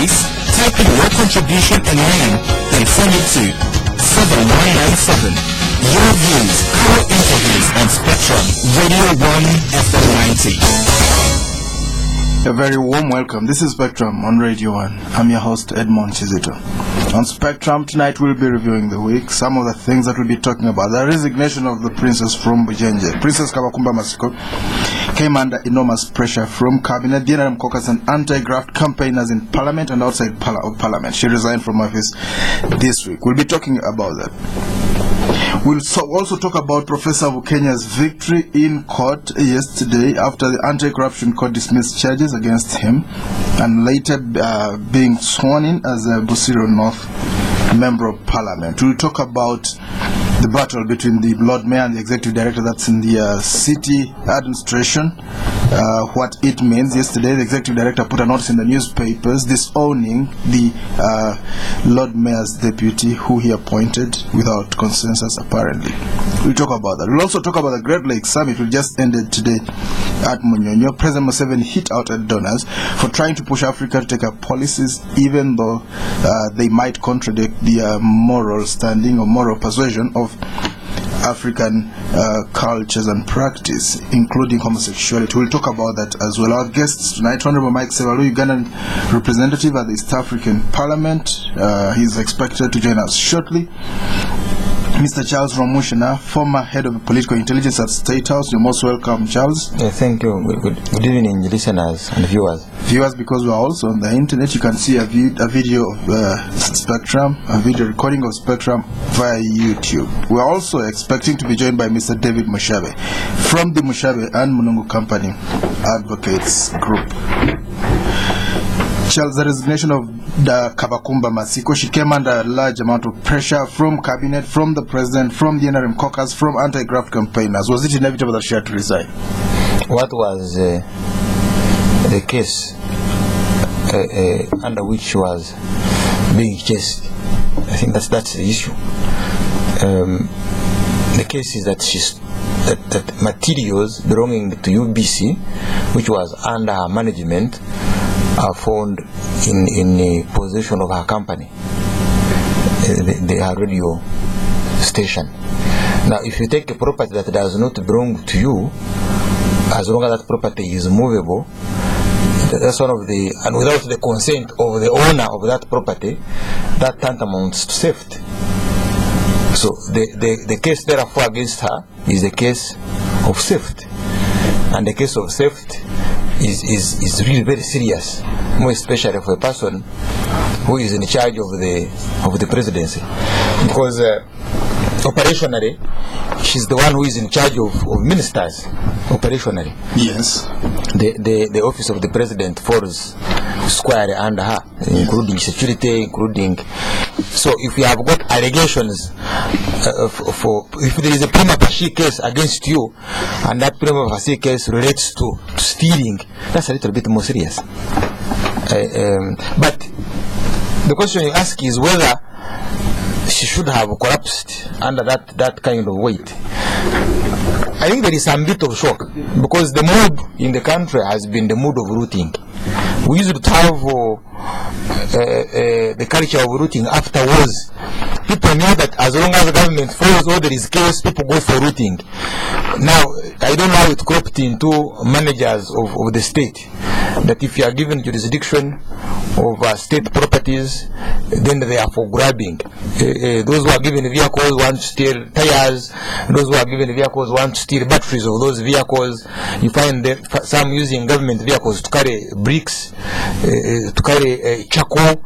voice, type in your contribution and name, then send it to 7197. Your views, our interviews on Spectrum Radio 1 FM 90. A very warm welcome. This is Spectrum on Radio 1. I'm your host, Edmond Kizito. On Spectrum tonight we'll be reviewing the week. Some of the things that we'll be talking about: the resignation of the princess from Bujenje. Princess Kabakumba Masiko came under enormous pressure from cabinet, the NRM caucus, and anti-graft campaigners in parliament and outside of parliament. She resigned from office this week. We'll be talking about that. We'll also talk about Professor Bukenya's victory in court yesterday after the anti-corruption court dismissed charges against him and later being sworn in as a Busiro North Member of Parliament. We'll talk about the battle between the Lord Mayor and the Executive Director that's in the city administration, what it means. Yesterday, the Executive Director put a notice in the newspapers disowning the Lord Mayor's deputy who he appointed without consensus, apparently. We'll talk about that. We'll also talk about the Great Lakes Summit, which just ended today at Munyonyo. President Museveni hit out at donors for trying to push Africa to take up policies, even though they might contradict the moral standing or moral persuasion of African cultures and practice, including homosexuality. We'll talk about that as well. Our guests tonight: Honorable Ssebalu, Ugandan representative at the East African Parliament. He's expected to join us shortly. Mr. Charles Rwomushana, former head of political intelligence at State House. You're most welcome, Charles. Thank you. Good evening, listeners and viewers. Viewers, because we're also on the internet, you can see a video of Spectrum, a video recording of Spectrum via YouTube. We're also expecting to be joined by Mr. David Mushabe from the Mushabe and Munungu Company Advocates Group. Charles, the resignation of the Kabakumba Masiko, she came under a large amount of pressure from cabinet, from the president, from the NRM caucus, from anti-graft campaigners. Was it inevitable that she had to resign? What was the case under which she was being chased? I think that's the issue. The case is that that materials belonging to UBC, which was under her management, are found in the possession of her company, her radio station. Now, if you take a property that does not belong to you, as long as that property is movable, that's one of the, and without the consent of the owner of that property, that tantamounts to theft. So the case therefore against her is the case of theft, and the case of theft is really very serious, more especially for a person who is in charge of the presidency, because operationally she's the one who is in charge of ministers. Operationally, yes, the office of the president falls squarely under her, including security, including. So if you have got allegations if there is a prima facie case against you, and that prima facie case relates to stealing, that's a little bit more serious. But the question you ask is whether she should have collapsed under that kind of weight. I think there is some bit of shock, because the mood in the country has been the mood of looting. We used to have the culture of looting after wars. People knew that as long as the government follows or there is chaos, people go for looting. Now, I don't know how it cropped into managers of the state, that if you are given jurisdiction of state properties, then they are for grabbing. Those who are given vehicles want to steal tires. Those who are given vehicles want to steal batteries of those vehicles. You find some using government vehicles to carry bricks, to carry charcoal.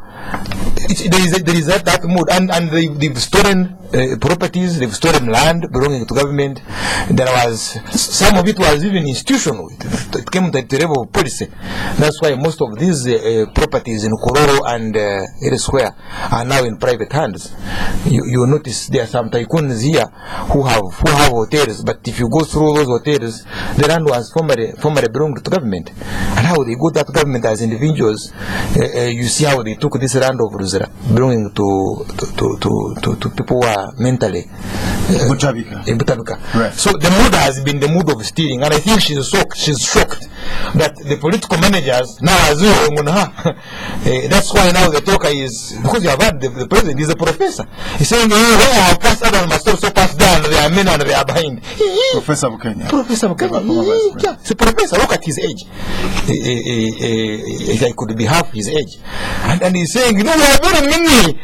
There is that mood, and they've stolen properties, they've stolen land belonging to government. There was some of it was even institutional. It came to the level of policy. That's why most of these properties in Kororo and elsewhere are now in private hands. You notice there are some tycoons here who have hotels, but if you go through those hotels, the land was formerly belonged to government, and how they got that government as individuals. You see how they took this land of Ruzera belonging to people who are mentally Butabika. Right. So the mood has been the mood of stealing, and I think she's shocked But the political managers now are that's why now the talker is, because you have heard the president is a professor. He's saying, where I have passed Adam must also pass down, they are men and they are behind. Professor of Kenya. Professor of Kenya. Yeah, it's a professor. Look at his age. I could be half his age. And he's saying, you are very many.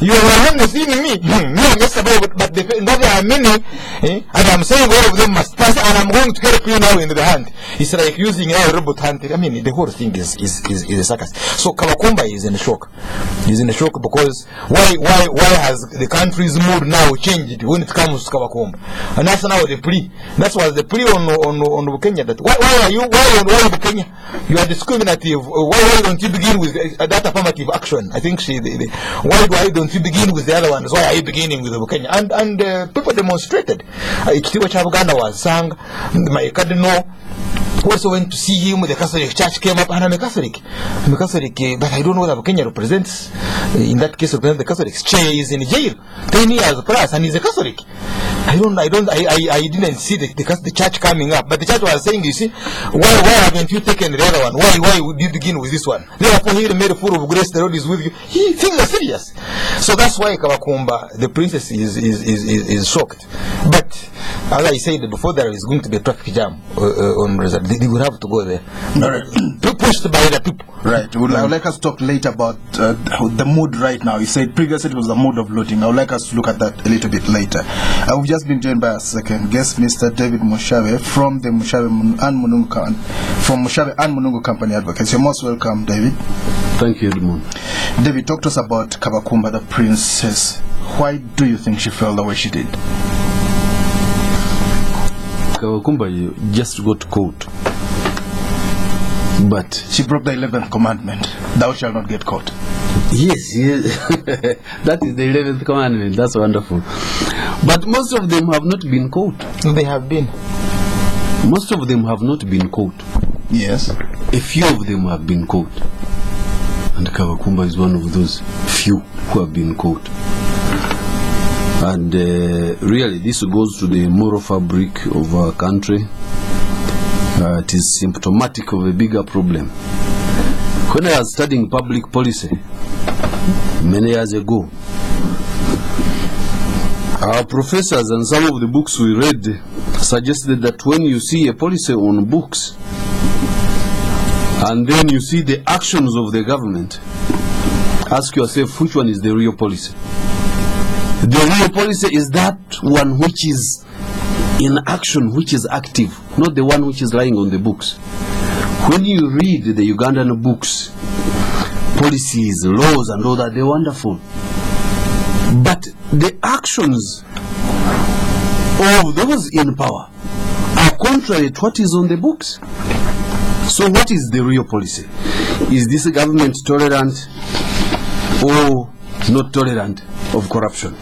You are not seeing me. No, yes, but there are many. And I'm saying all of them must pass, and I'm going to help you now in the hand. It's like using a robot hand. I mean, the whole thing is a circus. So Kabakumba is in shock. He's in shock because why has the country's mood now changed when it comes to Kabakumba? And that's now the plea. That was the plea on Kenya. That why are you Kenya? You are discriminative. Why don't you begin with that affirmative action? I think why don't you begin with the other ones? Why are you beginning with Kenya? And people demonstrated. Kitiwa Chabuganda was sang. My cardinal also went to see him. The Catholic Church came up, and I'm a Catholic. But I don't know what Kenya represents. In that case, represents the Catholics. Che is in jail 10 years plus, and he's a Catholic. I didn't see the church coming up, but the church was saying, you see, why haven't you taken the other one? Why would you begin with this one? Therefore, he made a fool of grace. The Lord is with you. Things are serious. So that's why Kabakumba, the princess, is shocked. But as I said before, there is going to be a traffic jam on result. They will have to go there. All right. Pushed by the people. Right. I would like us to talk later about the mood right now. You said previously it was the mood of looting. I would like us to look at that a little bit later. I've just been joined by a second guest, Mr. David Mushabe from the Mushabe and Munungu Company Advocates. You're most welcome, David. Thank you, Edmond. David, talk to us about Kabakumba, the princess. Why do you think she felt the way she did? Kabakumba just got caught. But she broke the 11th commandment. Thou shalt not get caught. Yes. That is the 11th commandment. That's wonderful. But most of them have not been caught. They have been. Most of them have not been caught. Yes. A few of them have been caught. And Kabakumba is one of those few who have been caught. And really, this goes to the moral fabric of our country. It is symptomatic of a bigger problem. When I was studying public policy many years ago, our professors and some of the books we read suggested that when you see a policy on books and then you see the actions of the government, ask yourself which one is the real policy. The real policy is that one which is in action, which is active, not the one which is lying on the books. When you read the Ugandan books, policies, laws and all that, they're wonderful. But the actions of those in power are contrary to what is on the books. So what is the real policy? Is this government tolerant or not tolerant of corruption?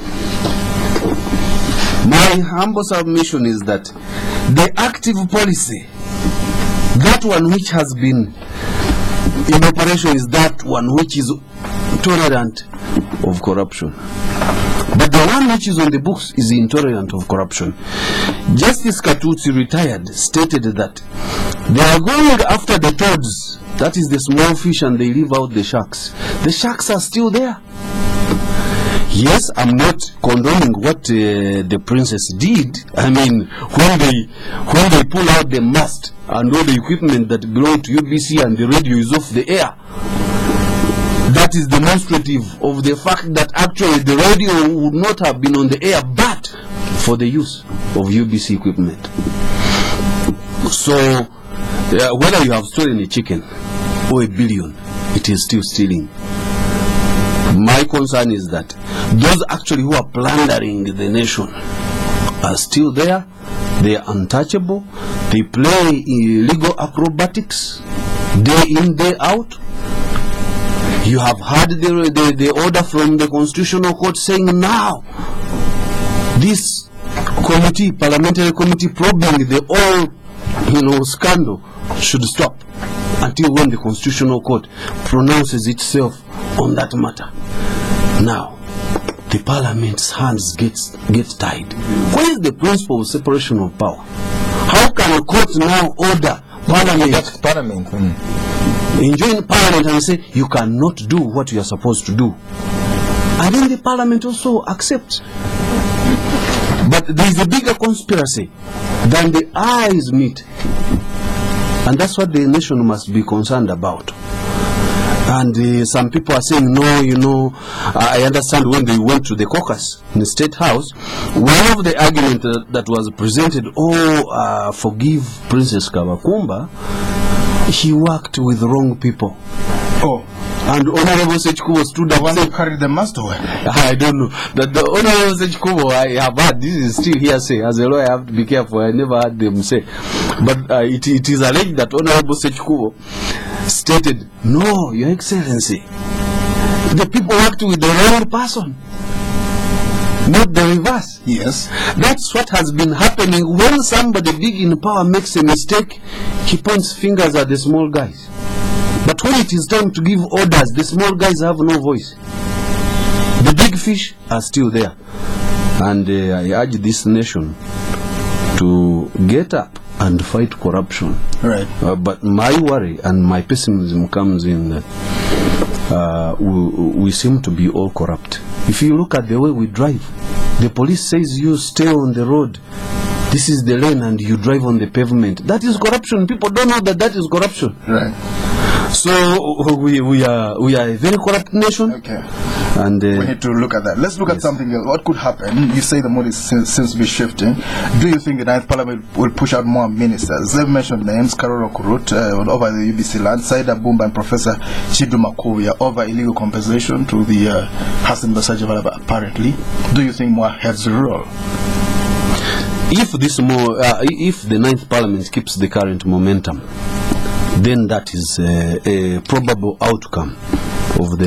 My humble submission is that the active policy, that one which has been in operation, is that one which is tolerant of corruption. But the one which is on the books is intolerant of corruption. Justice Katutsi, retired, stated that they are going after the toads, that is the small fish, and they leave out the sharks. The sharks are still there. Yes, I'm not condoning what the princess did. I mean, when they pull out the mast and all the equipment that belong to UBC and the radio is off the air, that is demonstrative of the fact that actually the radio would not have been on the air but for the use of UBC equipment. So, whether you have stolen a chicken or a billion, it is still stealing. My concern is that those actually who are plundering the nation are still there. They are untouchable. They play illegal acrobatics day in, day out. You have heard the order from the Constitutional Court saying now this committee, parliamentary committee probing the all scandal should stop until when the Constitutional Court pronounces itself on that matter. Now, the parliament's hands get tied. Where is the principle of separation of power? How can a court now order Parliament. Enjoin Parliament and say you cannot do what you are supposed to do. And then the Parliament also accepts. But there is a bigger conspiracy than the eyes meet. And that's what the nation must be concerned about. And some people are saying, no, I understand when they went to the caucus in the State House, one of the arguments that was presented, forgive Princess Kabakumba, she worked with wrong people. Oh. And Honorable Sechikubo stood up. One who carried the master. I don't know. That the Honorable Sechikubo, I have heard, this is still hearsay. As a lawyer, I have to be careful. I never heard them say. But it is alleged that Honorable Sechikubo stated, no, Your Excellency, the people worked with the wrong person, not the reverse. Yes. That's what has been happening. When somebody big in power makes a mistake, he points fingers at the small guys. But when it is time to give orders, the small guys have no voice. The big fish are still there. And I urge this nation to get up and fight corruption. Right. But my worry and my pessimism comes in that we seem to be all corrupt. If you look at the way we drive, the police says you stay on the road. This is the lane and you drive on the pavement. That is corruption. People don't know that is corruption. Right. So we are a very corrupt nation. Okay. And we need to look at that. Let's look at something else. What could happen? You say the mood seems to be shifting. Do you think the 9th Parliament will push out more ministers? They've mentioned names: Karolo Kurut over the UBC land, Saida Bumba and Professor Chidu Makuya over illegal compensation to the Hassan Basajabalaba apparently. Do you think more heads will roll? If the 9th Parliament keeps the current momentum, then that is a probable outcome of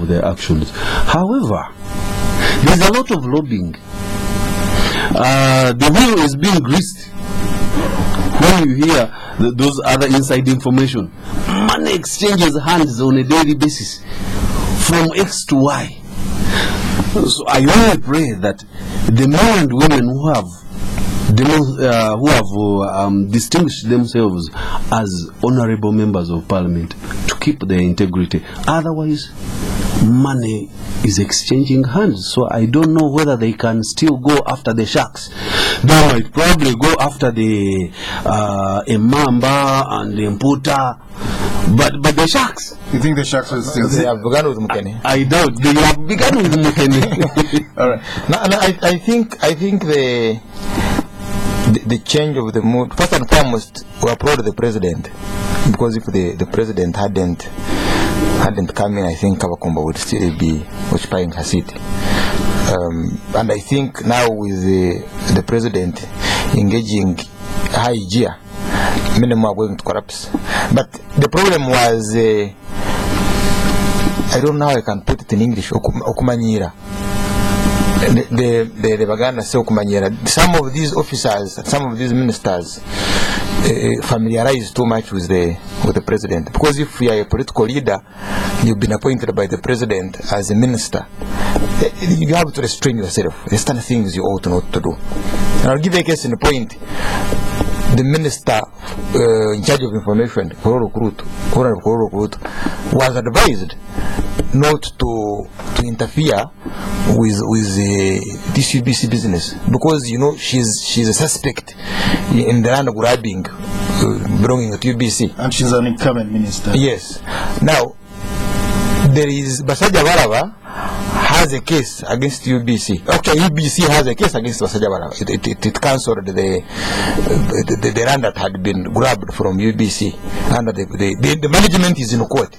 their actions. However, there's a lot of lobbying. The wheel is being greased. When you hear those other inside information, money exchanges hands on a daily basis from X to Y. So I only pray that the men and women who have distinguished themselves as honorable members of Parliament to keep their integrity. Otherwise, money is exchanging hands. So I don't know whether they can still go after the sharks. They might probably go after the Emamba and the Mputa. But the sharks. You think the sharks will still? They have begun with Mukene. I doubt they have begun with Mukene. All right. No, I think the change of the mood, first and foremost, we applaud the president, because if the president hadn't come in, I think Kabakumba would still be occupying her seat. And I think now with the president engaging high gear, many more are going to collapse. But the problem was, I don't know how I can put it in English, okumanyira. The Baganda say okumanyira. Some of these officers, some of these ministers familiarize too much with the president. Because if you are a political leader, you've been appointed by the president as a minister, you have to restrain yourself. There's certain things you ought not to do. And I'll give you a case in point. The minister in charge of information, Kororo Kurut, was advised not to interfere with this UBC business, because she's a suspect in the land grabbing belonging to UBC, and she's an incumbent minister. Yes. Now there is Basaja Baraba has a case against UBC. Okay, UBC has a case against Basaja Baraba. It cancelled the land that had been grabbed from UBC, and the management is in court.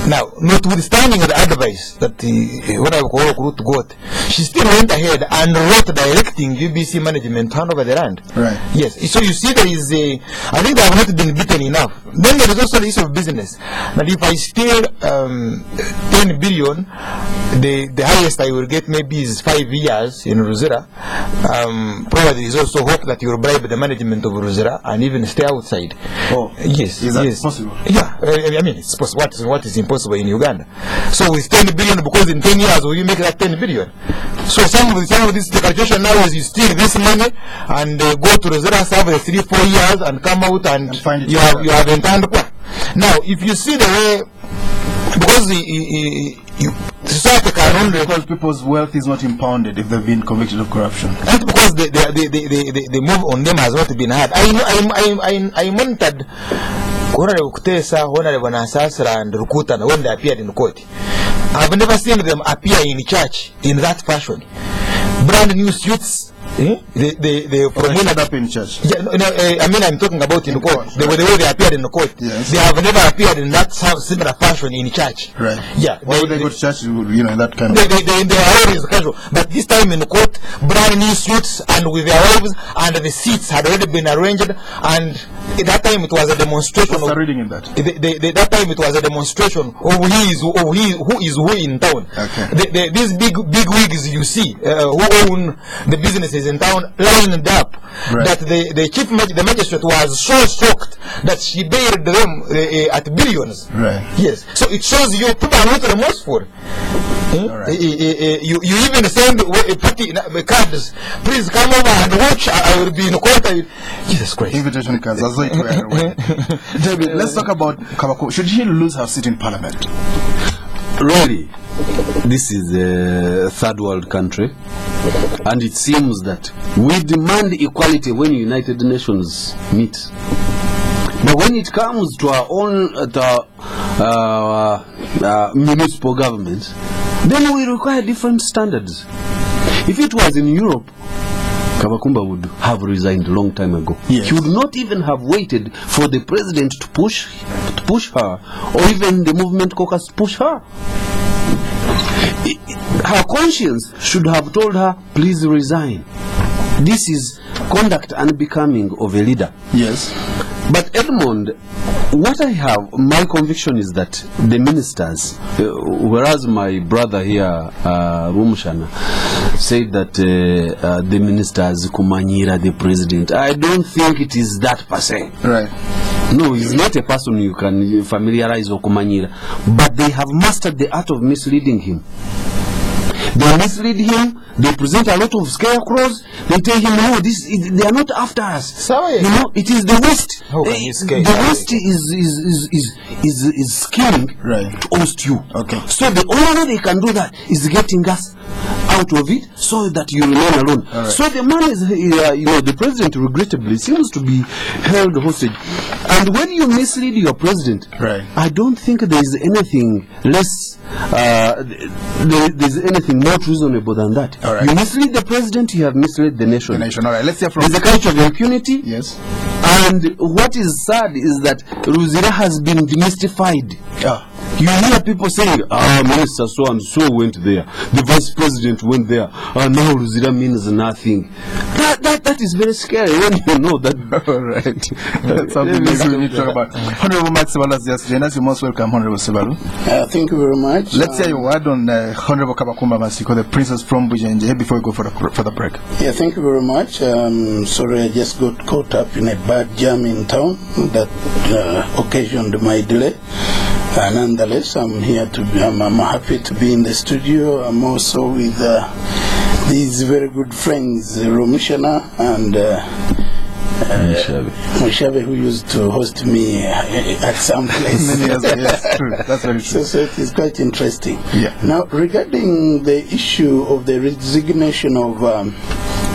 Now, notwithstanding the advice that Kurut got, she still went ahead and wrote directing UBC management to hand over the land. Right. Yes. So you see, there is I think they have not been beaten enough. Then there is also the issue of business. That if I steal 10 billion, the highest I will get maybe is 5 years in Ruzira. Probably there is also hope that you will bribe the management of Ruzira and even stay outside. Oh, yes. Is that possible? Yeah. I mean, it's possible. What is impossible in Uganda? So with 10 billion, because in 10 years will you make that 10 billion? So some of this, the calculation now is you steal this money and go to the zero service 3-4 years and come out and find it you have entire. Now, if you see the way, because society can only, because people's wealth is not impounded if they've been convicted of corruption. and because the move on them has not been hard. I monitored Honorable Kutesa, Honorable Nasasra and Rukutan when they appeared in court. I've never seen them appear in church in that fashion. Brand new suits. They ended up in church. Yeah, no, I mean, I'm talking about in court. The way they appeared in the court. Yes. They have never appeared in that similar fashion in church. Right. Yeah. Why would they go to church, in that kind of... They are always casual. But this time in the court, brand new suits and with their wives, and the seats had already been arranged. And at that time it was a demonstration. What's the reading in that? That time it was a demonstration of who is who in town. Okay. These big wigs you see, who own the businesses in town, lined up. Right. That the magistrate was so shocked that she bailed them at billions. Right. Yes. So it shows you people are not remorseful. Right. You even send cards. Please come over and watch. I will be in court. Jesus Christ. Invitation cards. That's what David, let's talk about Kabako. Should she lose her seat in parliament? Really, this is a third world country, and it seems that we demand equality when United Nations meet. But when it comes to our own municipal governments, then we require different standards. If it was in Europe, Kabakumba would have resigned a long time ago. Yes. He would not even have waited for the president to push her, or even the movement caucus to push her. Her conscience should have told her, please resign. This is conduct unbecoming of a leader. Yes. But Edmond, what I have, my conviction is that the ministers, whereas my brother here, Rwomushana, said that the ministers kumanyira the president, I don't think it is that per se. Right. No, he's not a person you can familiarize or kumanyira, but they have mastered the art of misleading him. They mislead him. They present a lot of scarecrows. They tell him, no, they are not after us. Sorry. You know, it is the West. The West is scheming right. to oust you. Okay. So the only way they can do that is getting us out of it so that you remain alone. Right. So the man is, the president regrettably seems to be held hostage. And when you mislead your president, right. I don't think there is anything less, there's anything more reasonable than that. All right. You mislead the president, you have misled the nation. All right. Let's hear from... There's a culture of impunity. Yes. And what is sad is that Ruzira has been demystified. Yeah. You hear people saying, Minister so and so went there, the vice president went there, now Ruzira means nothing. That is very scary when you know that. All right. That's something we need to talk about. Honorable Ssebalu has just joined us. You're most welcome, Honorable Ssebalu. Thank you very much. Let's hear your word on Honorable Kabakumba Masiko, the princess from Bujenje, before we go for the break. Yeah, thank you very much. Sorry, I just got caught up in a bad jam in town that occasioned my delay. Nonetheless, I'm happy to be in the studio. I'm also with these very good friends, Rwomushana and Mushabe, who used to host me at some place. Many years ago, yes, true. That's very true. So it is quite interesting. Yeah. Now, regarding the issue of the resignation of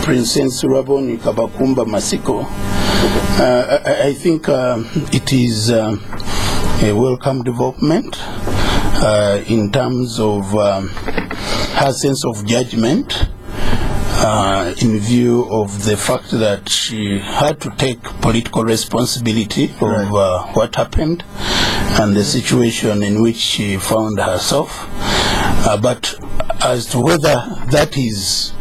Princess Raboni Kabakumba Masiko, I think it is a welcome development in terms of her sense of judgment in view of the fact that she had to take political responsibility of what happened and the situation in which she found herself. But as to whether that is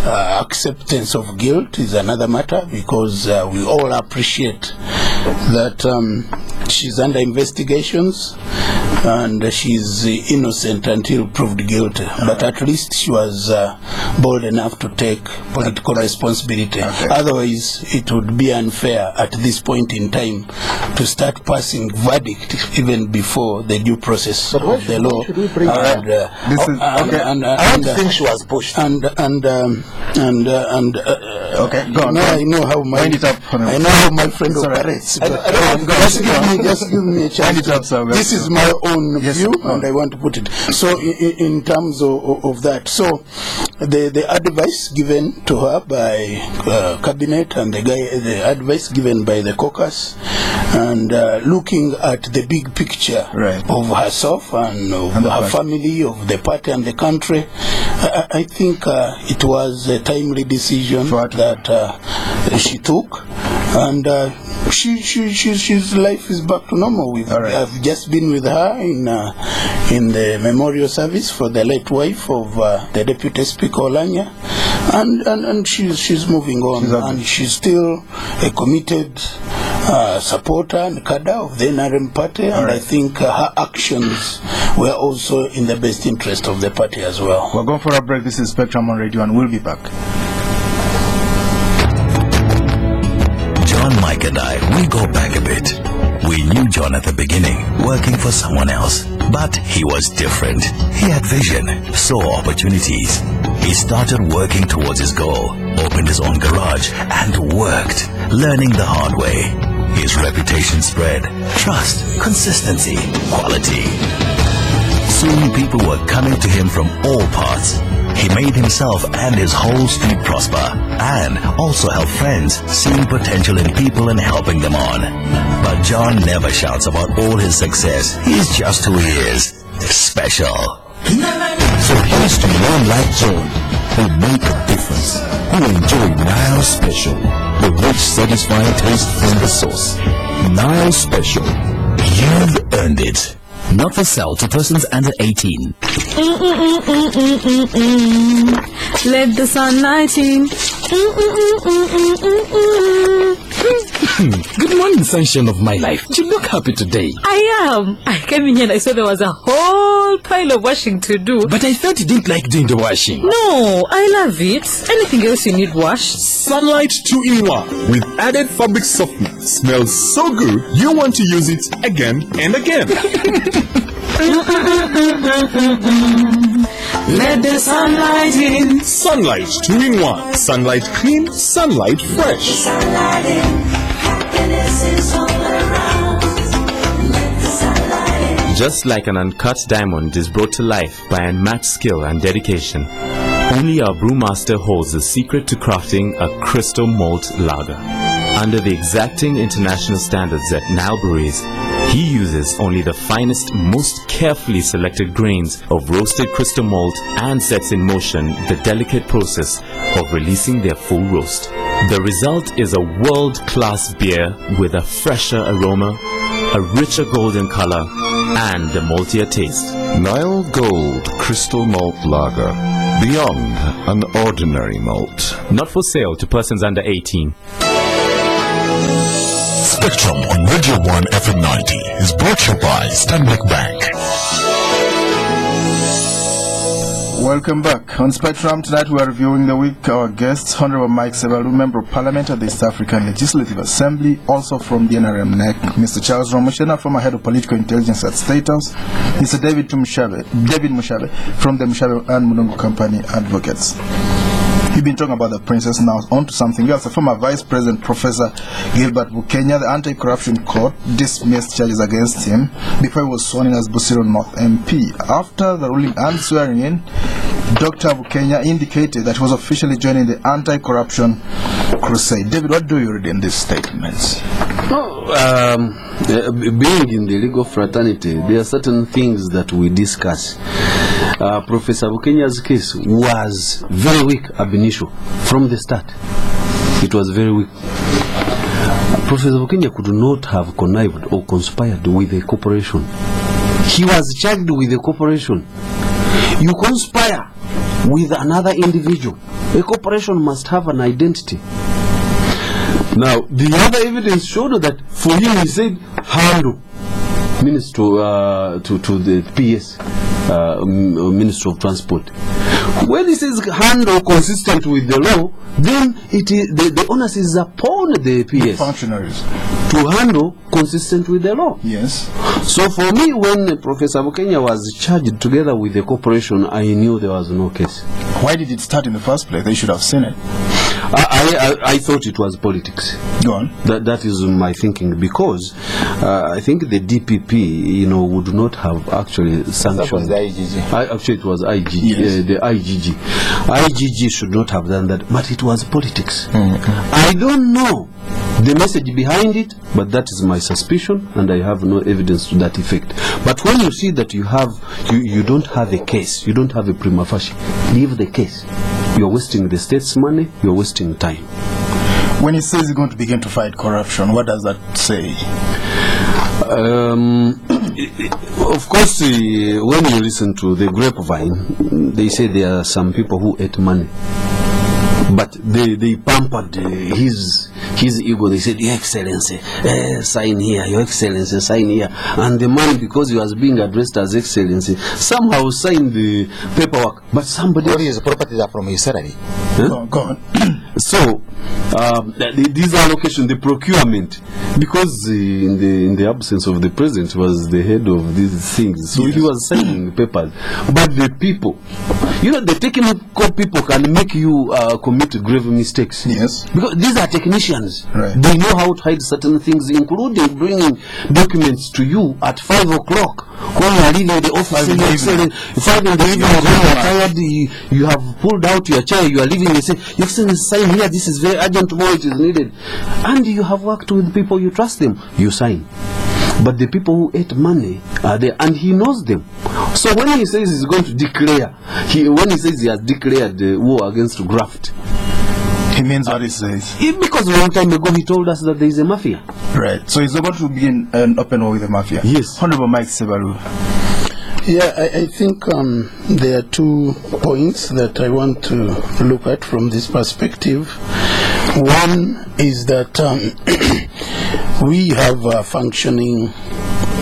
acceptance of guilt is another matter, because we all appreciate that she's under investigations, and she's innocent until proved guilty. But at least she was bold enough to take political responsibility. Otherwise, it would be unfair at this point in time to start passing verdict even before the due process of the law. I don't think she was pushed. Okay, go on. I know how my friend operates. Just give me a chance. This is my own view, and I want to put it. So, in terms of that, so the advice given to her by cabinet and the advice given by the caucus, and looking at the big picture of herself and of her family, of the party and the country, I think it was a timely decision that she took, and she's life is back to normal. I've just been with her in the memorial service for the late wife of the Deputy Speaker Olanya, and she's moving on, and she's still a committed supporter and cadre of the NRM party, and I think her actions were also in the best interest of the party as well. We're going for a break. This is Spectrum on Radio, and we'll be back. John, Mike and I, we go back a bit. We knew John at the beginning, working for someone else. But he was different. He had vision, saw opportunities. He started working towards his goal, opened his own garage, and worked, learning the hard way. His reputation spread. Trust, consistency, quality. Soon people were coming to him from all parts. He made himself and his whole street prosper, and also helped friends, seeing potential in people and helping them on. But John never shouts about all his success. He's just who he is. Special. So here's to one like John, who make a difference, who enjoy Nile Special, the rich, satisfying taste from the source. Nile Special. You've earned it. Not for sale to persons under 18. Let the sunlight in. Good morning, sunshine of my life. You look happy today. I am. I came in here and I saw there was a whole pile of washing to do. But I thought you didn't like doing the washing. No, I love it. Anything else you need washed? Sunlight 2-in-1 with added fabric softener. Smells so good, you want to use it again and again. Let the sunlight in. Sunlight 2-in-1. Sunlight Clean, Sunlight Fresh. Sunlight in. Happiness is all around. Let the sunlight in. Just like an uncut diamond is brought to life by unmatched skill and dedication, only our brewmaster holds the secret to crafting a crystal malt lager. Under the exacting international standards at Nile Breweries, he uses only the finest, most carefully selected grains of roasted crystal malt and sets in motion the delicate process of releasing their full roast. The result is a world-class beer with a fresher aroma, a richer golden color, and a maltier taste. Nile Gold Crystal Malt Lager. Beyond an ordinary malt. Not for sale to persons under 18. Spectrum on Radio 1 FM 90 is brought to you by Stanbic Bank. Welcome back. On Spectrum tonight we are reviewing the week. Our guests, Honorable Mike Ssebalu, Member of Parliament at the East African Legislative Assembly, also from the NRM NEC, Mr. Charles Rwomushana, former Head of Political Intelligence at State House, Mr. David Mushabe from the Mushabe and Munungu Company Advocates. We've been talking about the princess, now on to something else. The former Vice President Professor Gilbert Bukenya, the Anti-Corruption Court dismissed charges against him before he was sworn in as Busiro North MP. After the ruling and swearing in, Dr. Bukenya indicated that he was officially joining the anti-corruption crusade. David, what do you read in these statements? Being in the legal fraternity, there are certain things that we discuss. Professor Bukenya's case was very weak ab initio from the start. It was very weak. Professor Bukenya could not have connived or conspired with a corporation. He was charged with a corporation. You conspire with another individual. A corporation must have an identity. Now, the other evidence showed that for him, he said, handle Minister to the PS, Minister of Transport. When it says handle consistent with the law, then it is the onus is upon the PS functionaries to handle consistent with the law. Yes. So for me, when Professor Bukenya was charged together with the corporation, I knew there was no case. Why did it start in the first place? They should have seen it. I thought it was politics. Go on. That is my thinking, because I think the DPP, would not have actually sanctioned. That was the IGG. Actually, it was IGG. Yes. The IGG. IGG should not have done that, but it was politics. Mm-hmm. I don't know the message behind it, but that is my suspicion, and I have no evidence to that effect. But when you see that you don't have a case, you don't have a prima facie, leave the case. You're wasting the state's money, you're wasting time. When he says he's going to begin to fight corruption, what does that say? Of course, when you listen to the grapevine, they say there are some people who ate money. But they pampered his ego. They said, Your Excellency, sign here, Your Excellency, sign here. And the man, because he was being addressed as Excellency, somehow signed the paperwork. But somebody... All his properties are from his salary. Huh? Go on. So, these allocation, the procurement, because in the absence of the president was the head of these things, so he was signing papers. But the people, the technical people can make you commit grave mistakes. Yes. Because these are technicians. Right. They know how to hide certain things, including bringing documents to you at 5 o'clock when you are leaving the office. 5 in the evening, when you are tired, you have pulled out your chair, you are leaving, they say, Your Excellency, sign here, this is very urgent, tomorrow it is needed. And you have worked with people, you trust them, you sign. But the people who ate money are there, and he knows them. So when he says he's going to declare, when he says he has declared the war against graft, He means what he says. Because a long time ago he told us that there is a mafia. Right. So he's about to begin an open war with the mafia. Yes. Honorable Mike Ssebalu. Yeah, I think there are 2 points that I want to look at from this perspective. One is that we have functioning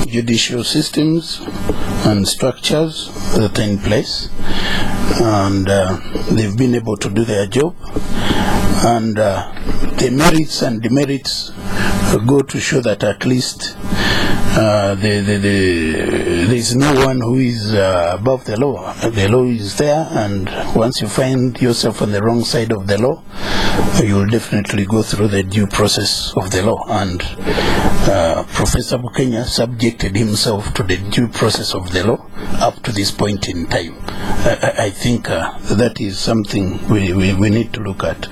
judicial systems and structures that are in place, and they've been able to do their job, and the merits and demerits go to show that at least there is no one who is above the law. The law is there, and once you find yourself on the wrong side of the law, you will definitely go through the due process of the law. And Professor Bukenya subjected himself to the due process of the law up to this point in time. I think that is something we need to look at.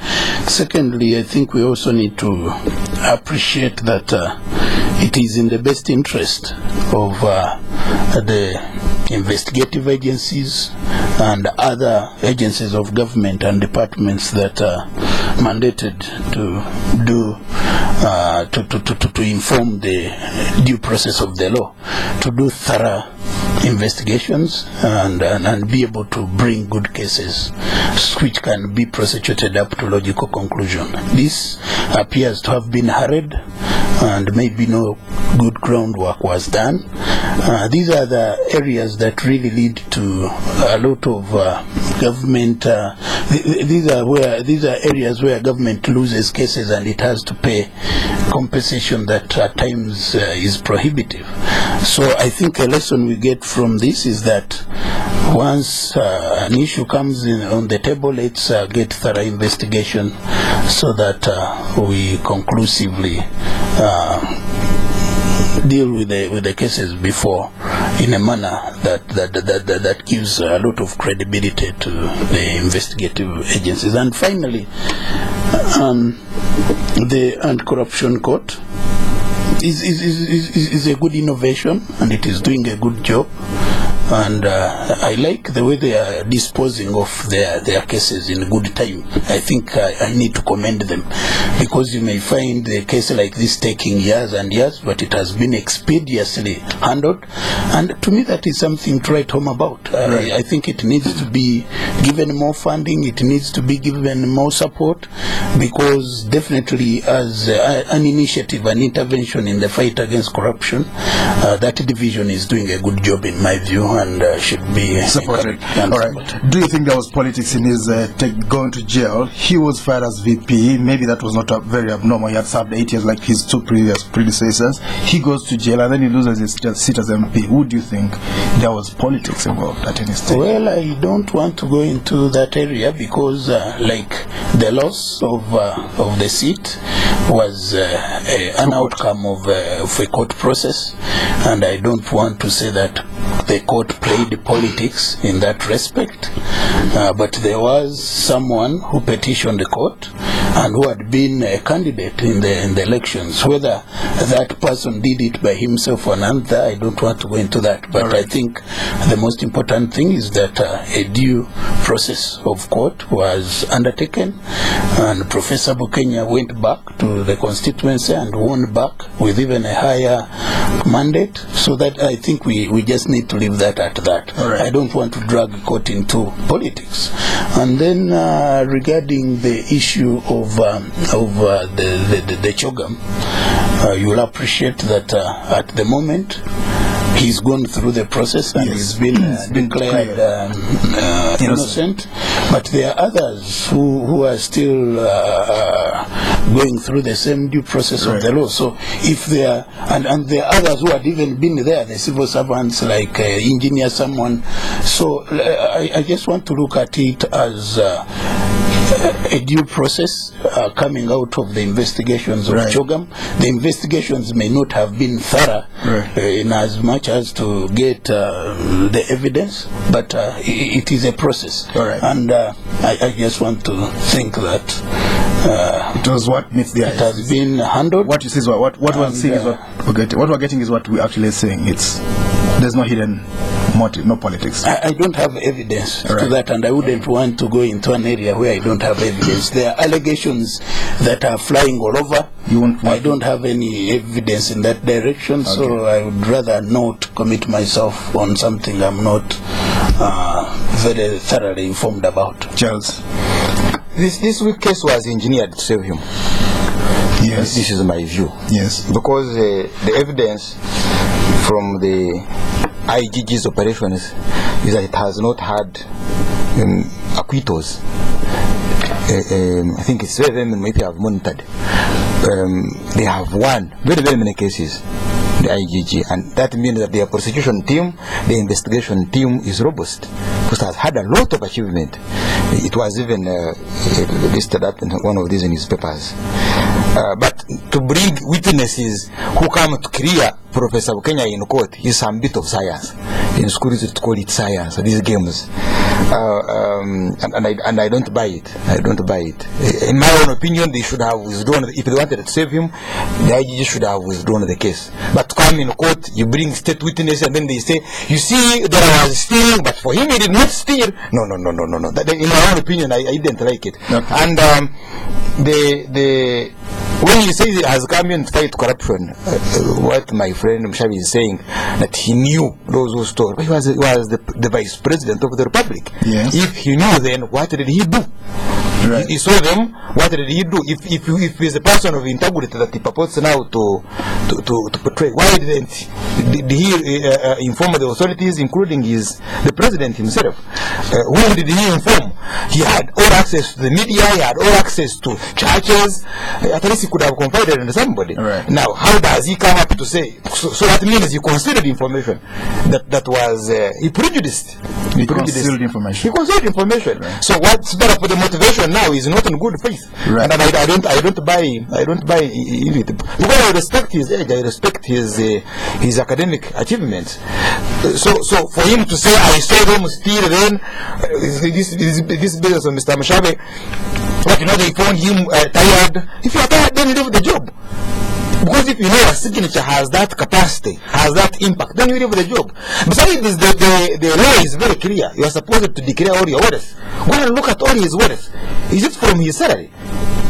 Secondly, I think we also need to appreciate that it is in the best interest of the investigative agencies and other agencies of government and departments that are mandated to inform the due process of the law, to do thorough investigations and be able to bring good cases which can be prosecuted up to logical conclusion. This appears to have been hurried, and maybe no good groundwork was done. These are the areas that really lead to a lot of government. These are areas where government loses cases and it has to pay compensation that at times is prohibitive. So I think a lesson we get from this is that once an issue comes in on the table, let's get thorough investigation so that we conclusively deal with the cases before in a manner that gives a lot of credibility to the investigative agencies. And finally, the Anti-Corruption Court is a good innovation, and it is doing a good job. And I like the way they are disposing of their cases in good time. I think I need to commend them, because you may find a case like this taking years and years, but it has been expeditiously handled. And to me, that is something to write home about. I think it needs to be given more funding, it needs to be given more support, because definitely as an initiative, an intervention in the fight against corruption, that division is doing a good job in my view, and should be supported. All right. Do you think there was politics in his going to jail? He was fired as VP. Maybe that was not very abnormal. He had served 8 years like his two previous predecessors. He goes to jail and then he loses his seat as MP. Would you think there was politics involved at any stage? Well, I don't want to go into that area, because like the loss of the seat was an outcome of a court process, and I don't want to say that the court played politics in that respect, but there was someone who petitioned the court and who had been a candidate in the elections. Whether that person did it by himself or another, I don't want to go into that. But I think the most important thing is that a due process of court was undertaken, and Professor Bukenya went back to the constituency and won back with even a higher mandate. So that I think we just need to leave that at that. I don't want to drag court into politics. And then regarding the issue of the Chogam, you'll appreciate that at the moment he's gone through the process and he's been declared innocent. But there are others who are still going through the same due process of the law. So if there are, and there are others who had even been there, the civil servants like engineer, someone. So I just want to look at it as a due process coming out of the investigations of Chogam. The investigations may not have been thorough in as much as to get the evidence, but it is a process. And I just want to think that it was what meets the eyes. It has been handled. What you see is what we're seeing is what we're getting. What we're getting is what we're actually saying. There's no hidden motive, no politics. I don't have evidence to that, and I wouldn't want to go into an area where I don't have evidence. There are allegations that are flying all over. I don't have any evidence in that direction, so I would rather not commit myself on something I'm not very thoroughly informed about. Charles, this weak case was engineered to save him. Yes, this is my view. Yes, because the evidence from the IGG's operations is that it has not had acquittals. I think it's very many people have monitored. They have won very many cases, the IGG, and that means that their prosecution team, the investigation team is robust, because it has had a lot of achievement. It was even listed up in one of these newspapers. But to bring witnesses who come to clear Professor Bukenya in court is some bit of science. In school, you call it science, these games. And I don't buy it. I don't buy it. In my own opinion, they should have withdrawn. If they wanted to save him, the IGG should have withdrawn the case. But to come in court, you bring state witnesses, and then they say, you see, there was stealing, but for him, he did not steal. No. In my own opinion, I didn't like it. And when he says he has come in to fight corruption, what my friend Mushabe is saying, that he knew those who stole. He was the vice president of the republic. Yes. If he knew, then what did he do? He saw them. What did he do? If he's a person of integrity that he purports now to portray, why did he inform the authorities, including the president himself? Who did he inform? He had all access to the media. He had all access to churches. At least he could have confided in somebody. Now, how does he come up to say? So that means he considered information that was he prejudiced. He concealed information. He concealed information. So what's better for the motivation now is not in good faith. And I don't buy it. Because I respect his age, I respect his academic achievements. So for him to say I saw them steal, then this business of Mr. Mushabe, but they found him tired. If you are tired, then leave the job. Because if you know a signature has that capacity, has that impact, then you leave the job. Besides this, the law is very clear. You are supposed to declare all your orders. Go and look at all his orders. Is it from his salary?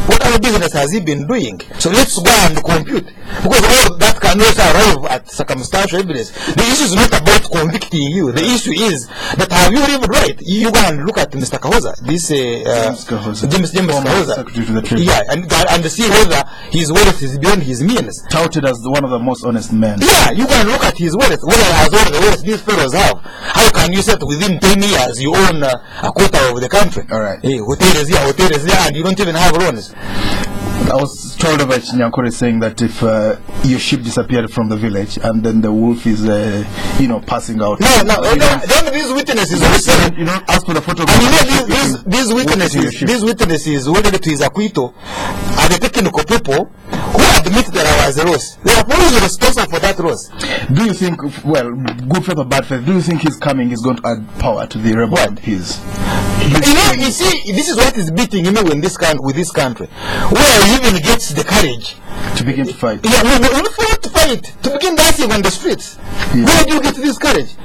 What kind of business has he been doing? So let's go and compute. Because all that can also arrive at circumstantial evidence. The issue is not about convicting you. The issue is that have you lived right? You go and look at Mr. Kahoza, this James Kahoza. Yeah, and see whether his wealth is beyond his means. Touted as one of the most honest men. Yeah, you go and look at his wealth, whether he has all the wealth these fellows have. How can you say that within 10 years you own a quarter of the country? All right. Hey, hotel is here, and you don't even have loans. I was told about Nyankore saying that if your sheep disappeared from the village and then the wolf is, passing out. Then these witnesses also, as for the photograph. And these witnesses wanted to his acquittal are the technical people who admit that I was a loss. They are probably responsible for that loss. Do you think, well, good faith or bad faith, do you think his coming is going to add power to the rebel MPs? You see, this is what is beating him with this country, where he even gets the courage to begin to fight. Yeah, not to fight, to begin dancing on the streets. Yeah. Where do you get this courage?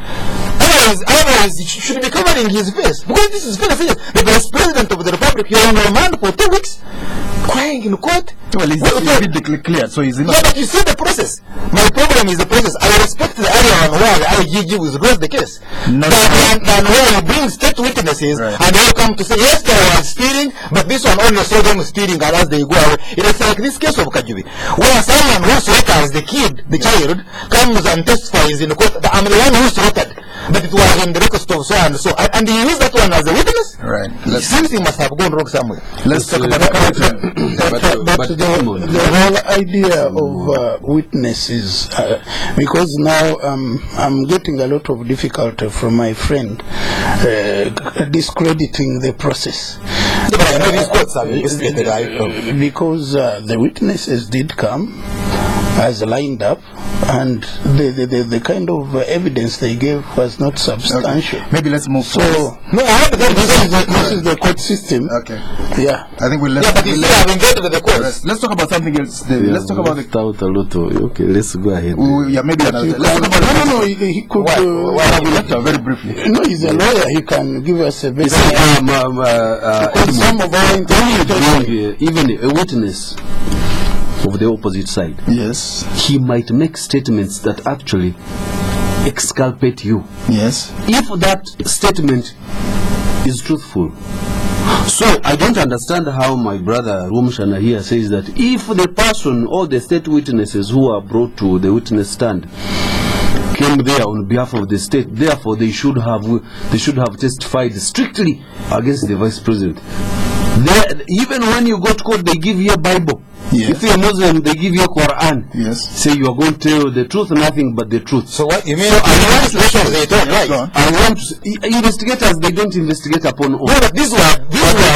Otherwise, he should be covering his face, because this is very serious. The vice president of the republic, you're on remand for 2 weeks, crying in court. Well, he's been cleared, so he's in. Yeah, but you see the process. My problem is the process. I respect the earlier one where the IGG withdraws the case. Than where you bring state witnesses and they come to say, yes, they were stealing, but this one only saw them stealing, and as they go away. It is like this case of Kajubi, where someone who slaughters the kid, the child, comes and testifies in the court that I'm the one who slaughtered, but it was on the record of so and so, and he used that one as a witness. Right. Something must have gone wrong somewhere. Let's talk about the whole idea of witnesses, because now I'm getting a lot of difficulty from my friend discrediting the process. Because the witnesses did come as lined up, and the kind of evidence they gave was not substantial. Okay. Maybe let's move. So this is the court system. Okay. Yeah. I think we'll let's talk about something else. Let's talk about a lot of, okay. Let's go ahead. Maybe another. Let's talk about no. He could. Very briefly. No, he's a lawyer. He can give us a basic. Some of our interpretation, even a witness of the opposite side, yes, he might make statements that actually exculpate you. Yes, if that statement is truthful. So I don't understand how my brother Rwomushana here says that if the person or the state witnesses who are brought to the witness stand came there on behalf of the state, therefore they should have testified strictly against the vice president. Even when you go to court, they give you a Bible. Yes. If you're a Muslim, they give you a Quran. Yes. Say you are going to tell the truth, nothing but the truth. So what you mean? So I want to investigators, they don't investigate upon oath. No, but these were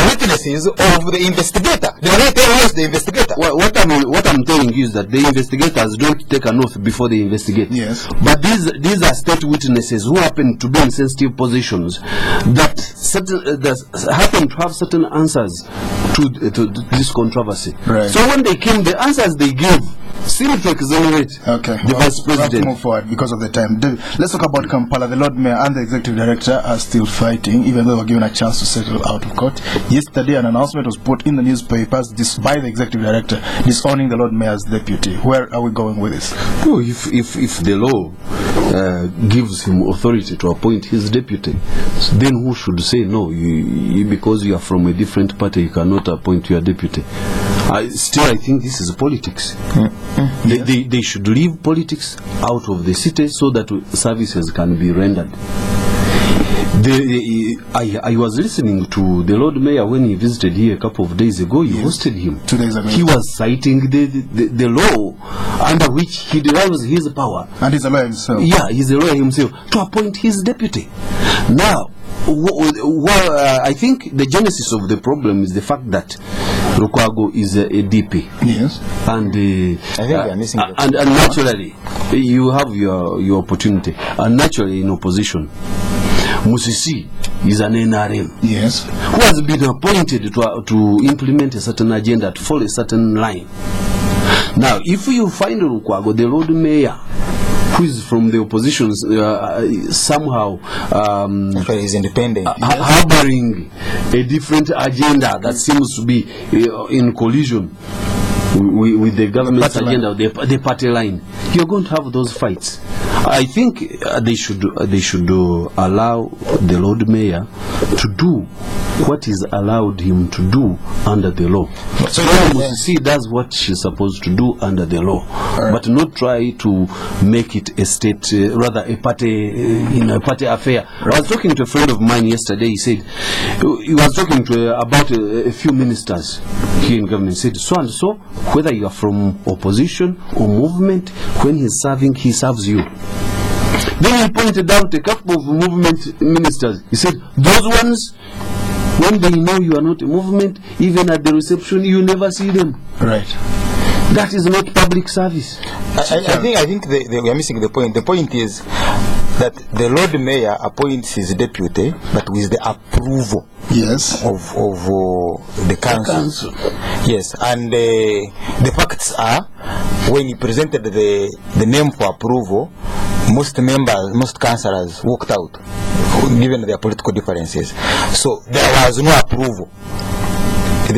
witnesses of the investigator. They were not telling us the investigator. What I'm telling you is that the investigators don't take an oath before they investigate. Yes. But these are state witnesses who happen to be in sensitive positions that happen to have certain answers to this controversy. Right. So when they came, the answers they gave seemed to exonerate the vice president. We have to move forward because of the time. Let's talk about Kampala. The Lord Mayor and the Executive Director are still fighting, even though they were given a chance to settle out of court. Yesterday, an announcement was put in the newspapers by the Executive Director disowning the Lord Mayor's deputy. Where are we going with this? No, if the law gives him authority to appoint his deputy, then who should say no? Because you are from a different party, you cannot appoint your deputy. I think this is politics. They should leave politics out of the city so that services can be rendered. I was listening to the Lord Mayor when he visited here a couple of days ago. He hosted him. 2 days ago. He was citing the law under which he derives his power. And he's a lawyer himself. Yeah, he's a lawyer himself, to appoint his deputy. Now, I think the genesis of the problem is the fact that Lukwago is a DP. Yes. And and naturally, you have your opportunity. And naturally, in opposition, Musisi is an NRM. Yes. Who has been appointed to implement a certain agenda, to follow a certain line. Now, if you find Lukwago, the Lord Mayor, who is from the opposition, somehow he's independent, harboring a different agenda that seems to be in collision with the government's agenda, the party line, you're going to have those fights. I think they should allow the Lord Mayor to do what is allowed him to do under the law. So she does what she's supposed to do under the law, but not try to make it a state, rather a party affair. I was talking to a friend of mine yesterday. He said he was talking to about a few ministers here in government. He said so and so, whether you are from opposition or movement, when he's serving, he serves you. Then he pointed out a couple of movement ministers. He said those ones, when they know you are not a movement, even at the reception, you never see them. Right. That is not public service. I think we are missing the point. The point is that the Lord Mayor appoints his deputy, but with the approval of the council. Yes, and the facts are, when he presented the name for approval, most members, most councillors walked out, given their political differences. So there was no approval. The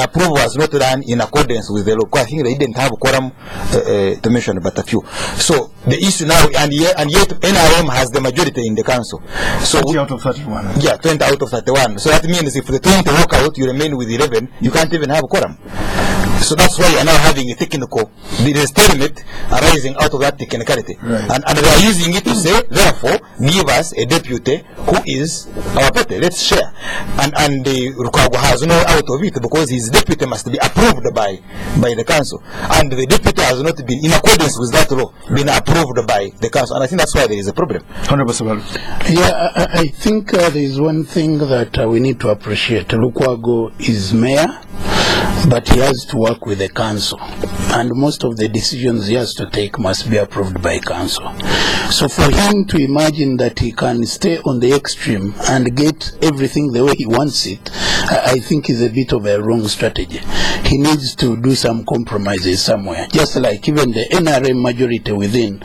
approval was not done in accordance with the law. I think they didn't have a quorum to mention but a few. So the issue now, and yet NRM has the majority in the council. So 20 out of 31. Yeah, 20 out of 31. So that means if the 20 walk out, you remain with 11, you can't even have a quorum. So that's why we are now having a technical, there is stalemate arising out of that technicality. Right. And they are using it to say, therefore, give us a deputy who is our party. Let's share. And the Rukago has no out of it because his deputy must be approved by the council. And the deputy has not been in accordance with that law, been approved by the council. And I think that's why there is a problem. 100%. Yeah, I think there is one thing that we need to appreciate. Lukwago is mayor, but he has to work with the council, and most of the decisions he has to take must be approved by council. So for him to imagine that he can stay on the extreme and get everything the way he wants it, I think is a bit of a wrong strategy. He needs to do some compromises somewhere, just like even the NRM majority within